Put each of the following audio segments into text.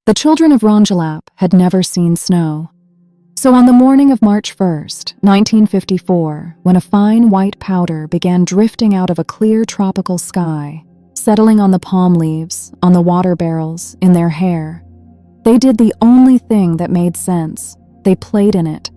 The children of Rongelap had never seen snow. So on the morning of March 1st, 1954, when a fine white powder began drifting out of a clear tropical sky, settling on the palm leaves, on the water barrels, in their hair, they did the only thing that made sense. They played in it.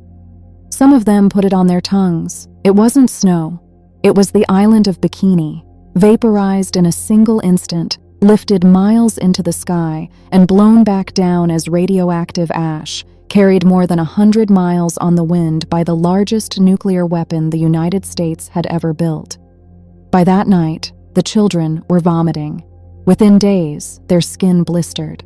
Some of them put it on their tongues. It wasn't snow. It was the island of Bikini, vaporized in a single instant, lifted miles into the sky, and blown back down as radioactive ash, carried more than 100 miles on the wind by the largest nuclear weapon the United States had ever built. By that night, the children were vomiting. Within days, their skin blistered.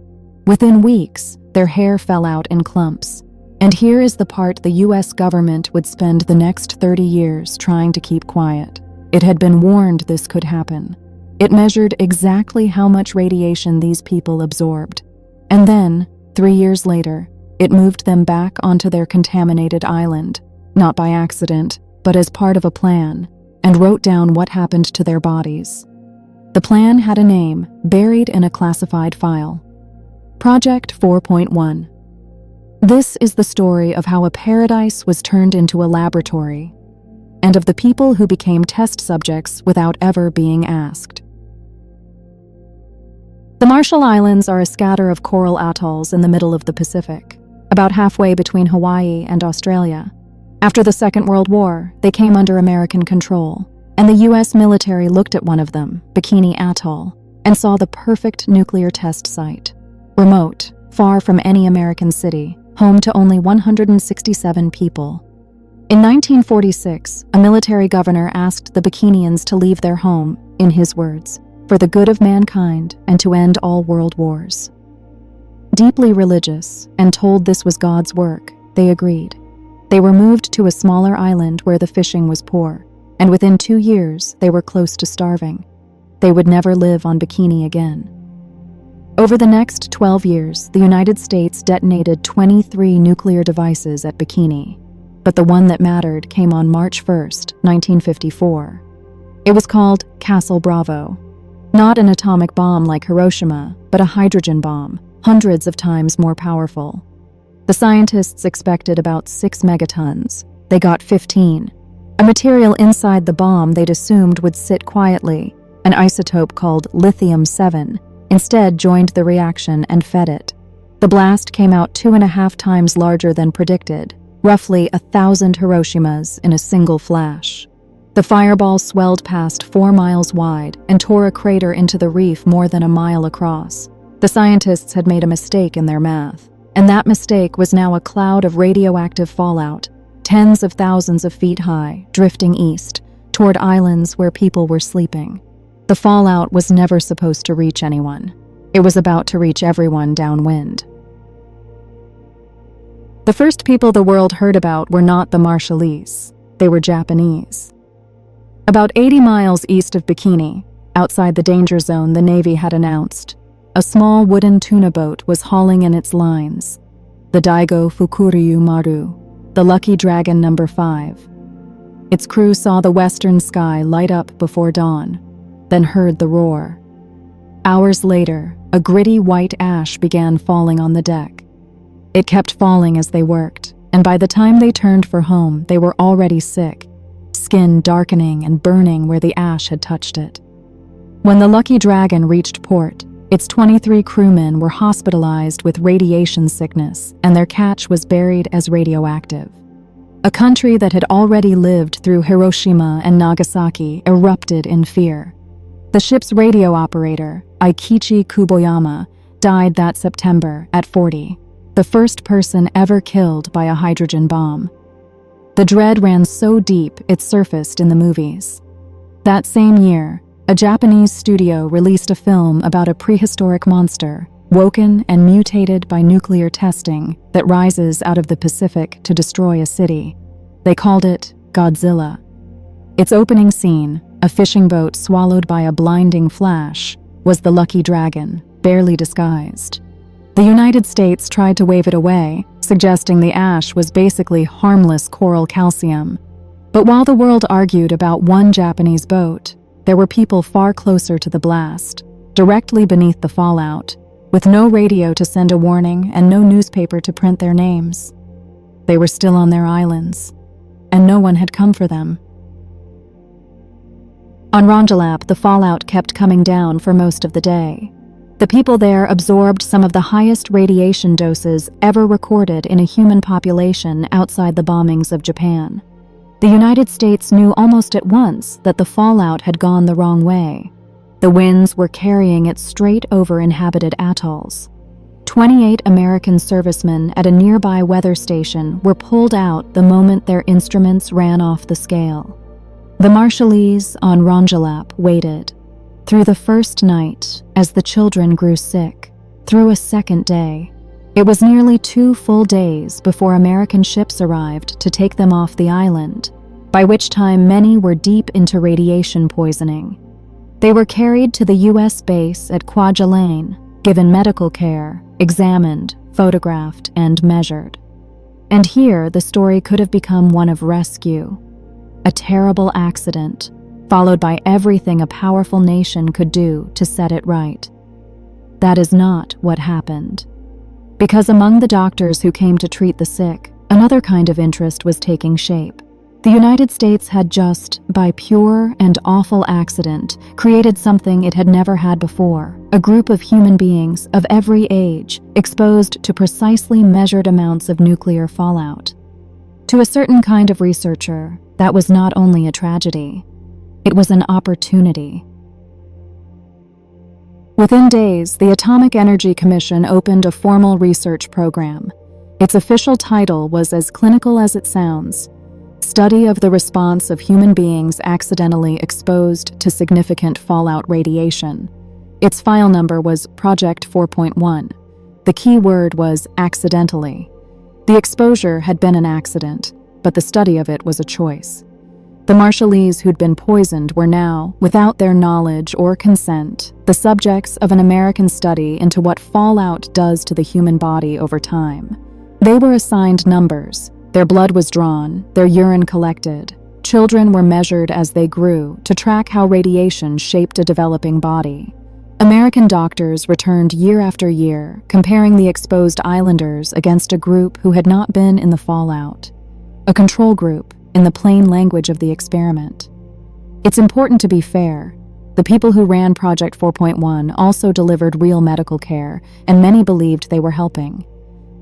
Within weeks, their hair fell out in clumps. And here is the part the US government would spend the next 30 years trying to keep quiet. It had been warned this could happen. It measured exactly how much radiation these people absorbed. And then, 3 years later, it moved them back onto their contaminated island, not by accident, but as part of a plan, and wrote down what happened to their bodies. The plan had a name buried in a classified file. Project 4.1. This is the story of how a paradise was turned into a laboratory, and of the people who became test subjects without ever being asked. The Marshall Islands are a scatter of coral atolls in the middle of the Pacific, about halfway between Hawaii and Australia. After the Second World War, they came under American control, and the US military looked at one of them, Bikini Atoll, and saw the perfect nuclear test site. Remote, far from any American city, home to only 167 people. In 1946, a military governor asked the Bikinians to leave their home, in his words, for the good of mankind and to end all world wars. Deeply religious, and told this was God's work, they agreed. They were moved to a smaller island where the fishing was poor, and within 2 years, they were close to starving. They would never live on Bikini again. Over the next 12 years, the United States detonated 23 nuclear devices at Bikini, but the one that mattered came on March 1st, 1954. It was called Castle Bravo. Not an atomic bomb like Hiroshima, but a hydrogen bomb, hundreds of times more powerful. The scientists expected about 6 megatons. They got 15. A material inside the bomb they'd assumed would sit quietly, an isotope called lithium-7, instead joined the reaction and fed it. The blast came out 2.5 times larger than predicted, roughly 1,000 Hiroshimas in a single flash. The fireball swelled past 4 miles wide and tore a crater into the reef more than a mile across. The scientists had made a mistake in their math, and that mistake was now a cloud of radioactive fallout, tens of thousands of feet high, drifting east, toward islands where people were sleeping. The fallout was never supposed to reach anyone. It was about to reach everyone downwind. The first people the world heard about were not the Marshallese. They were Japanese. About 80 miles east of Bikini, outside the danger zone the Navy had announced, a small wooden tuna boat was hauling in its lines, the Daigo Fukuryu Maru, the Lucky Dragon No. 5. Its crew saw the western sky light up before dawn, then heard the roar. Hours later, a gritty white ash began falling on the deck. It kept falling as they worked, and by the time they turned for home, they were already sick, skin darkening and burning where the ash had touched it. When the Lucky Dragon reached port, its 23 crewmen were hospitalized with radiation sickness, and their catch was buried as radioactive. A country that had already lived through Hiroshima and Nagasaki erupted in fear. The ship's radio operator, Aikichi Kuboyama, died that September at 40, the first person ever killed by a hydrogen bomb. The dread ran so deep it surfaced in the movies. That same year, a Japanese studio released a film about a prehistoric monster, woken and mutated by nuclear testing, that rises out of the Pacific to destroy a city. They called it Godzilla. Its opening scene, a fishing boat swallowed by a blinding flash, was the Lucky Dragon, barely disguised. The United States tried to wave it away, suggesting the ash was basically harmless coral calcium. But while the world argued about one Japanese boat, there were people far closer to the blast, directly beneath the fallout, with no radio to send a warning and no newspaper to print their names. They were still on their islands, and no one had come for them. On Rongelap, the fallout kept coming down for most of the day. The people there absorbed some of the highest radiation doses ever recorded in a human population outside the bombings of Japan. The United States knew almost at once that the fallout had gone the wrong way. The winds were carrying it straight over inhabited atolls. 28 American servicemen at a nearby weather station were pulled out the moment their instruments ran off the scale. The Marshallese on Rongelap waited, through the first night as the children grew sick, through a second day. It was nearly 2 full days before American ships arrived to take them off the island, by which time many were deep into radiation poisoning. They were carried to the U.S. base at Kwajalein, given medical care, examined, photographed, and measured. And here the story could have become one of rescue. A terrible accident, followed by everything a powerful nation could do to set it right. That is not what happened. Because among the doctors who came to treat the sick, another kind of interest was taking shape. The United States had just, by pure and awful accident, created something it had never had before, a group of human beings of every age exposed to precisely measured amounts of nuclear fallout. To a certain kind of researcher, that was not only a tragedy, it was an opportunity. Within days, the Atomic Energy Commission opened a formal research program. Its official title was as clinical as it sounds: Study of the Response of Human Beings Accidentally Exposed to Significant Fallout Radiation. Its file number was Project 4.1. The key word was accidentally. The exposure had been an accident, but the study of it was a choice. The Marshallese who'd been poisoned were now, without their knowledge or consent, the subjects of an American study into what fallout does to the human body over time. They were assigned numbers. Their blood was drawn, their urine collected. Children were measured as they grew to track how radiation shaped a developing body. American doctors returned year after year, comparing the exposed islanders against a group who had not been in the fallout. A control group, in the plain language of the experiment. It's important to be fair. The people who ran Project 4.1 also delivered real medical care, and many believed they were helping.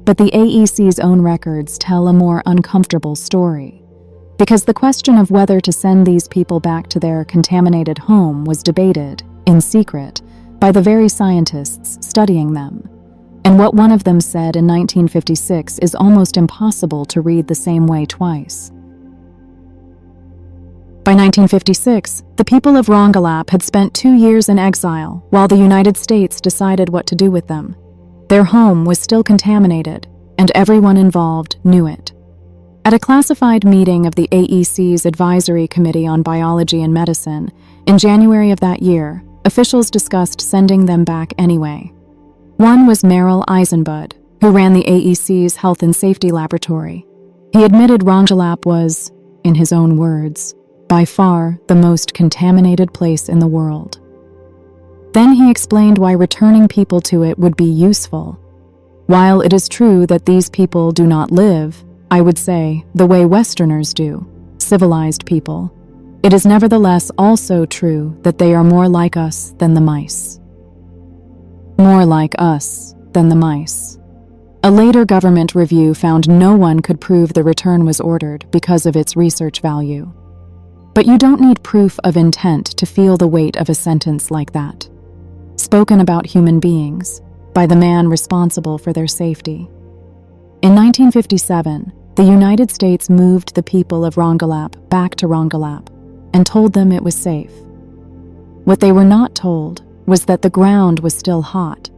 But the AEC's own records tell a more uncomfortable story, because the question of whether to send these people back to their contaminated home was debated, in secret, by the very scientists studying them. And what one of them said in 1956 is almost impossible to read the same way twice. By 1956, the people of Rongelap had spent 2 years in exile while the United States decided what to do with them. Their home was still contaminated, and everyone involved knew it. At a classified meeting of the AEC's Advisory Committee on Biology and Medicine, in January of that year, officials discussed sending them back anyway. One was Merrill Eisenbud, who ran the AEC's Health and Safety Laboratory. He admitted Rongelap was, in his own words, by far the most contaminated place in the world. Then he explained why returning people to it would be useful. While it is true that these people do not live, I would say, the way Westerners do, civilized people, it is nevertheless also true that they are more like us than the mice. More like us than the mice. A later government review found no one could prove the return was ordered because of its research value. But you don't need proof of intent to feel the weight of a sentence like that, spoken about human beings, by the man responsible for their safety. In 1957, the United States moved the people of Rongelap back to Rongelap and told them it was safe. What they were not told was that the ground was still hot,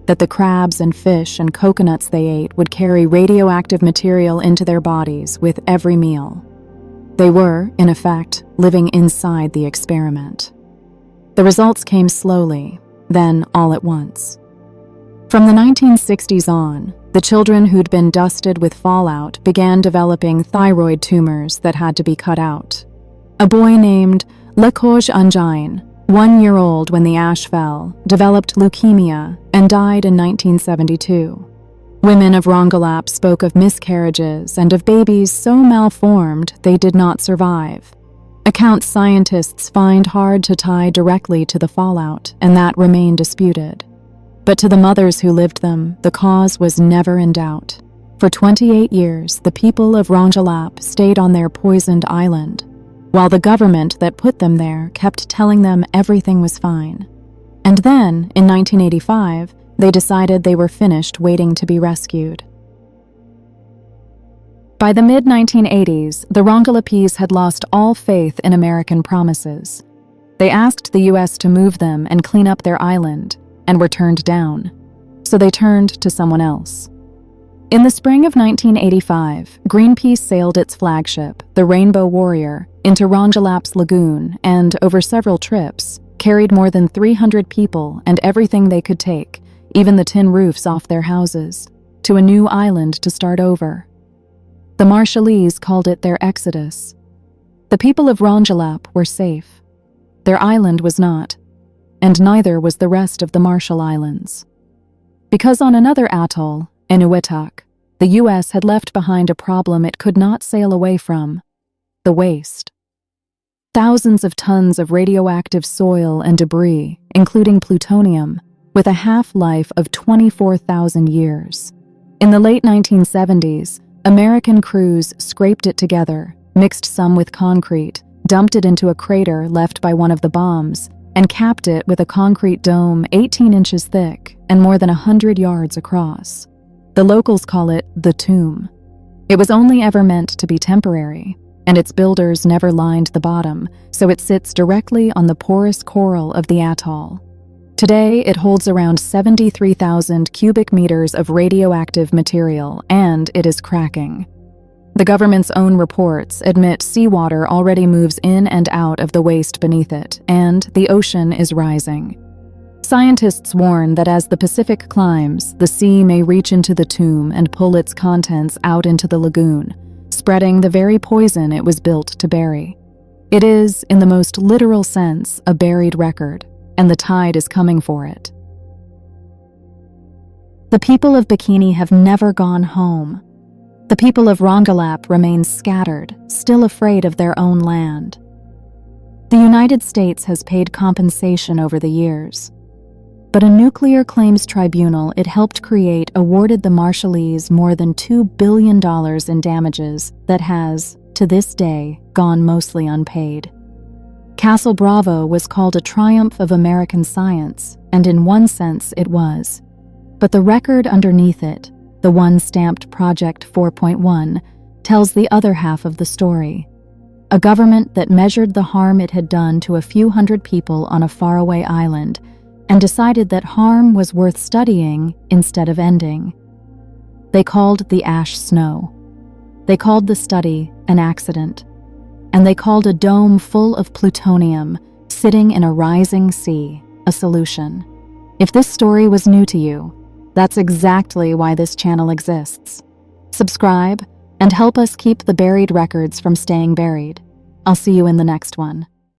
that the crabs and fish and coconuts they ate would carry radioactive material into their bodies with every meal. They were, in effect, living inside the experiment. The results came slowly, then all at once. From the 1960s on, the children who'd been dusted with fallout began developing thyroid tumors that had to be cut out. A boy named Lekhoj Anjain, 1-year-old when the ash fell, developed leukemia, and died in 1972. Women of Rongelap spoke of miscarriages and of babies so malformed they did not survive. Accounts scientists find hard to tie directly to the fallout, and that remain disputed. But to the mothers who lived them, the cause was never in doubt. For 28 years, the people of Rongelap stayed on their poisoned island, while the government that put them there kept telling them everything was fine. And then, in 1985, they decided they were finished waiting to be rescued. By the mid-1980s, the Rongelapese had lost all faith in American promises. They asked the U.S. to move them and clean up their island, and were turned down. So they turned to someone else. In the spring of 1985, Greenpeace sailed its flagship, the Rainbow Warrior, into Rongelap's lagoon and, over several trips, carried more than 300 people and everything they could take, even the tin roofs off their houses, to a new island to start over. The Marshallese called it their exodus. The people of Rongelap were safe. Their island was not, and neither was the rest of the Marshall Islands. Because on another atoll, Enewetak, the U.S. had left behind a problem it could not sail away from: the waste. Thousands of tons of radioactive soil and debris, including plutonium, with a half-life of 24,000 years. In the late 1970s, American crews scraped it together, mixed some with concrete, dumped it into a crater left by one of the bombs, and capped it with a concrete dome 18 inches thick and more than 100 yards across. The locals call it the tomb. It was only ever meant to be temporary, and its builders never lined the bottom, so it sits directly on the porous coral of the atoll. Today, it holds around 73,000 cubic meters of radioactive material, and it is cracking. The government's own reports admit seawater already moves in and out of the waste beneath it, and the ocean is rising. Scientists warn that as the Pacific climbs, the sea may reach into the tomb and pull its contents out into the lagoon, spreading the very poison it was built to bury. It is, in the most literal sense, a buried record, and the tide is coming for it. The people of Bikini have never gone home. The people of Rongelap remain scattered, still afraid of their own land. The United States has paid compensation over the years, but a nuclear claims tribunal it helped create awarded the Marshallese more than $2 billion in damages that has, to this day, gone mostly unpaid. Castle Bravo was called a triumph of American science, and in one sense it was. But the record underneath it, the one stamped Project 4.1, tells the other half of the story. A government that measured the harm it had done to a few hundred people on a faraway island and decided that harm was worth studying instead of ending. They called the ash snow. They called the study an accident. And they called a dome full of plutonium sitting in a rising sea a solution. If this story was new to you, that's exactly why this channel exists. Subscribe and help us keep the buried records from staying buried. I'll see you in the next one.